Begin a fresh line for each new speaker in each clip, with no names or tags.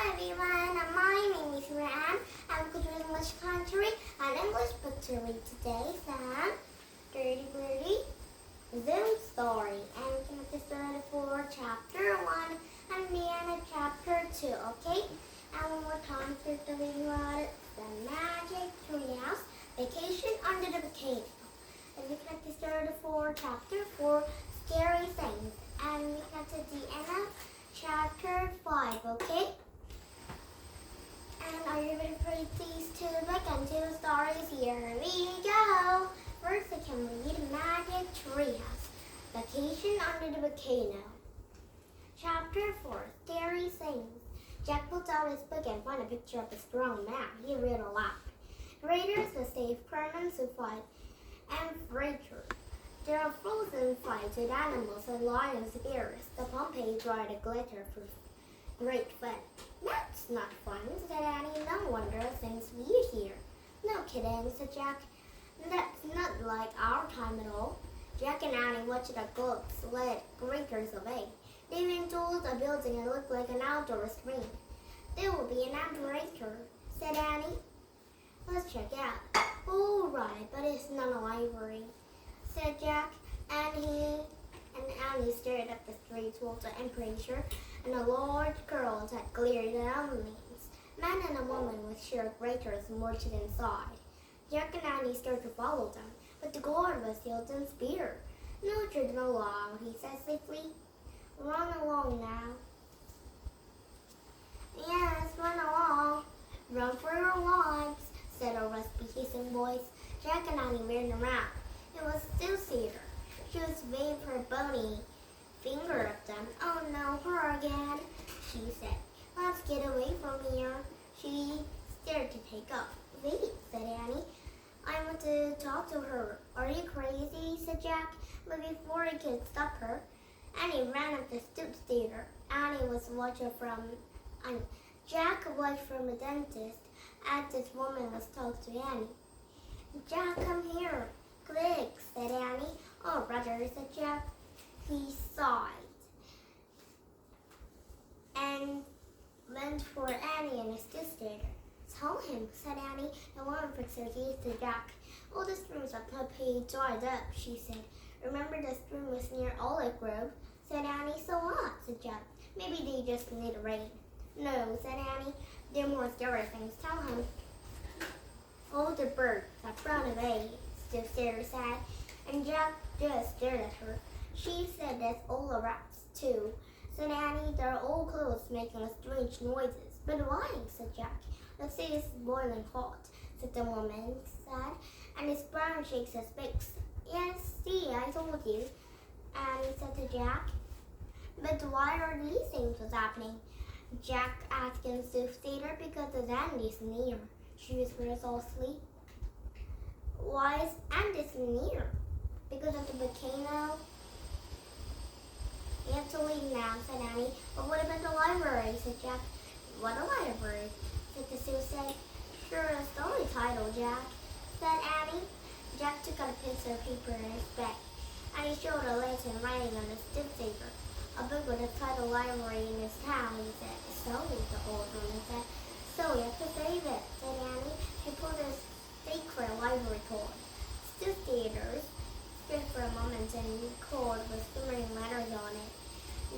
Hi everyone, my name is Ran. I'm going to English country and English book to read today from Dirty Bertie, Zoom Story. And we can get started for chapter 1 and the end of chapter 2, okay? And one more time for the reading about it. The Magic Treehouse, Vacation Under the Volcano. And we can get started for chapter 4, Scary Things. And we can get to the end of chapter 5, okay? And are you ready for these two book and two stories? Here we go! First, I can read Magic Treehouse, Vacation Under the Volcano. Chapter 4, Scary Things. Jack pulls out his book and finds a picture of a strong man. He read aloud. Raiders will save permanents who fight, and freighters. There are frozen fights with animals and lions, bears. The Pompeii dried a glitter for great fun. That's not fun, said Annie. No wonder things weird here. No kidding, said Jack. That's not like our time at all. Jack and Annie watched the goats lead graters away. They went towards a building and looked like an outdoor screen. There will be an outdoor, said Annie. Let's check it out. All right, but it's not a library, said Jack, and Annie stared at the street towards the emperor and a large girl that glared at lanes. Man and a woman with short graters marched inside. Jack and Annie started to follow them, but the guard was Hilton's spear. No children allowed, he said safely. Run along now. Yes, run along. Run for your lives, said a raspy hissing voice. Jack and Annie ran around. It was still Cedar. She was waving her bony finger at them. Oh no, her again, she said. Let's get away from here. She started to take off. Wait, said Annie. I want to talk to her. Are you crazy, said Jack. But before he could stop her, Annie ran up the stoop theater. Jack watched from a dentist as this woman was talking to Annie. Jack, come here. Quick, said Annie. Oh, brother, said Jack. He sighed and went for Annie and his sister. Tell him, said Annie. The woman fixed her keys to Jack. Oh, the streams of Pompeii dried up, she said. Remember the stream was near Olive Grove, said Annie. So what, said Jack. Maybe they just need rain. No, said Annie. They're more scary things. Tell him. Oh, the bird that flown away, Sarah said, and Jack just stared at her. She said that's all the rats, too, said Annie. They're all close, making strange noises. But why, said Jack. Let's say it's boiling hot, said the woman, and his brown shakes his face. Yes, see, I told you, Annie said to Jack. But why are these things happening? Jack asked in Theater because the end is near. She whispered softly. Why is Andes near? Because of the volcano. We have to leave now, said Annie. But what about the library, said Jack. What a library, said the soothsayer. Sure, a story title, Jack, said Annie. Jack took out a pencil and paper in his bag, and he showed a lantern writing on the newspaper. A book with the title library in his town, he said. So, the old woman said. So we have to save it, said Annie. She pulled a sacred library cord. Still theaters stood for a moment and the cord was swimming letters on it.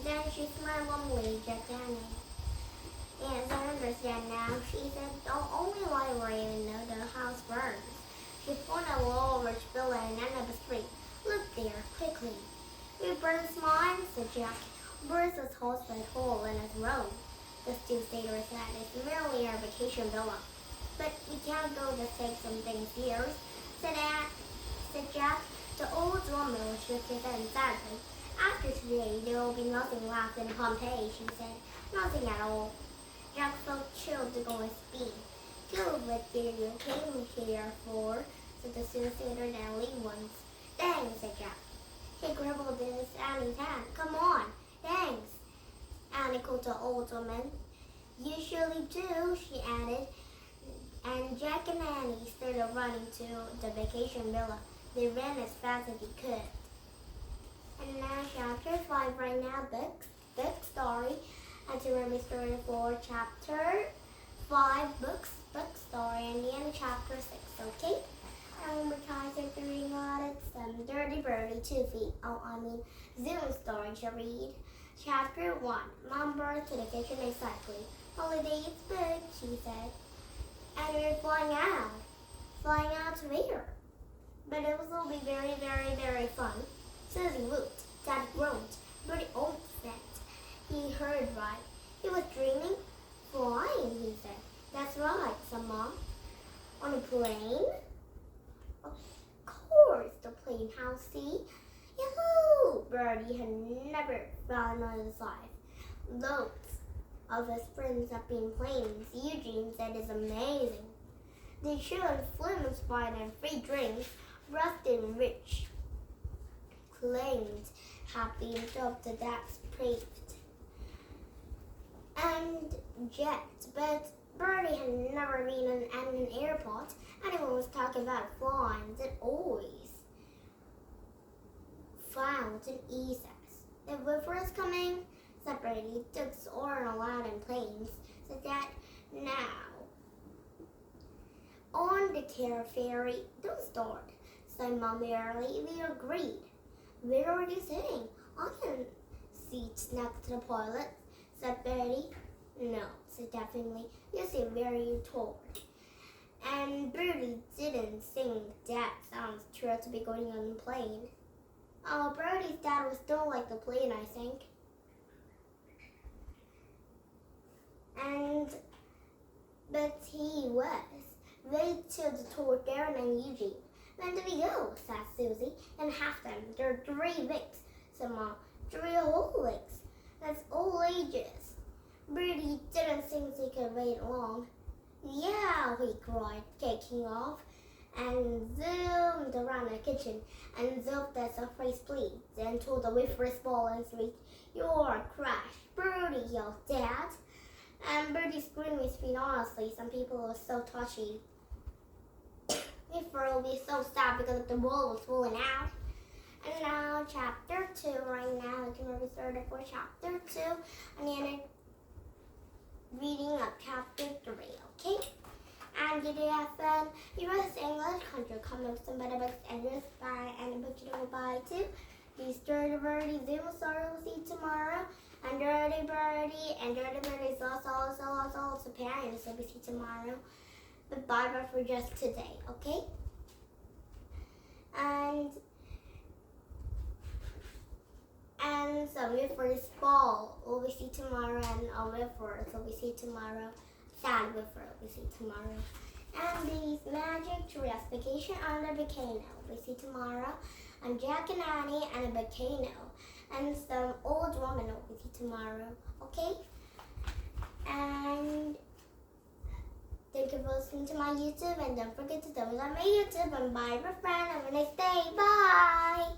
Then she smiled warmly at Annie. Yes, I understand now, she said. The only library even though the house burns. She pointed a large building at the end of the street. Look there, quickly. We burned mine, said Jack. Burns was housed by a hole in his room. The theater said, it's merely our vacation villa. But we can't go to take some things here, said Jack. The old woman shook his head sadly. After today, there will be nothing left in Pompeii, she said. Nothing at all. Jack felt chilled to go with speed. Go with you came here for, said the soothsayer, and leave once. Thanks, said Jack. He gribbled his Annie's hand. Come on, thanks. Annie called the old woman. You surely do, she added. And Jack and Annie started running to the vacation villa. They ran as fast as they could. And now chapter 5 right now, book story. And today we're starting for chapter 5, book story, and the end of chapter 6, okay? And one more time, if you're reading on it, some Dirty Bertie, 2 feet. Zoom story to read. Chapter 1, Mom brought to the kitchen recycling. Holiday is big, she said. And we're flying out. Flying out to where? But it will be very, very, very fun. Susie whooped. Dad groaned. Bertie owned that. He heard right. He was dreaming. Flying, he said. That's right, said Mom. On a plane? Of course, the plane house, see? Yahoo! Bertie had never flown on his life. Loads of his friends have been planes. Eugene said it's amazing. They children flew inspired and free drinks. Rusty and Rich claimed happy until the dads praised and jets, but Bertie had never been at an airport. Anyone was talking about flying, that always found an ESAS. The river is coming, said Bertie. Ducks aren't allowed in planes, said Dad. Now, on the car ferry, don't start, said Mom merrily. We agreed. Where are you sitting? I can seat next to the pilot, said Bertie. No, said Dad faintly. You seem very tall. And Bertie didn't think Dad sounds thrilled to be going on the plane. Oh, Bertie's dad was still like the plane, I think. But he was. Wait till the tour Darren and Eugene. When do we go? Said Susie. And half them. There are 3 weeks, said Mom. 3 whole weeks. That's all ages. Bertie didn't think he could wait long. Yeah, he cried, taking off, and zoomed around the kitchen, and zooped as a face bleed, then told the whiffers ball and shrieked, "You're a crash!" Bertie yelled, "Dad!" And Bertie screamed his feet honestly. Some people were so touchy. Whiffer will be so sad because the ball was falling out. And now chapter 2, right now, we can start for chapter 2, and then reading up chapter 3, okay? And did you have fun? US English country comics and better books and just buy and book you don't buy too. These Dirty Bertie Zoom story we'll see tomorrow. And Dirty Bertie is also parents, so we'll see tomorrow. But bye for just today, okay? And some Whiffers ball will we see tomorrow, and a Whiffers will we see tomorrow. Sad Whiffer will we see tomorrow. And these magic tourist vacation on the Volcano we see tomorrow. And Jack and Annie and a Volcano. And some old woman will we see tomorrow. Okay? And thank you for listening to my YouTube, and don't forget to subscribe to my YouTube, and bye my friend. Have a nice day. Bye!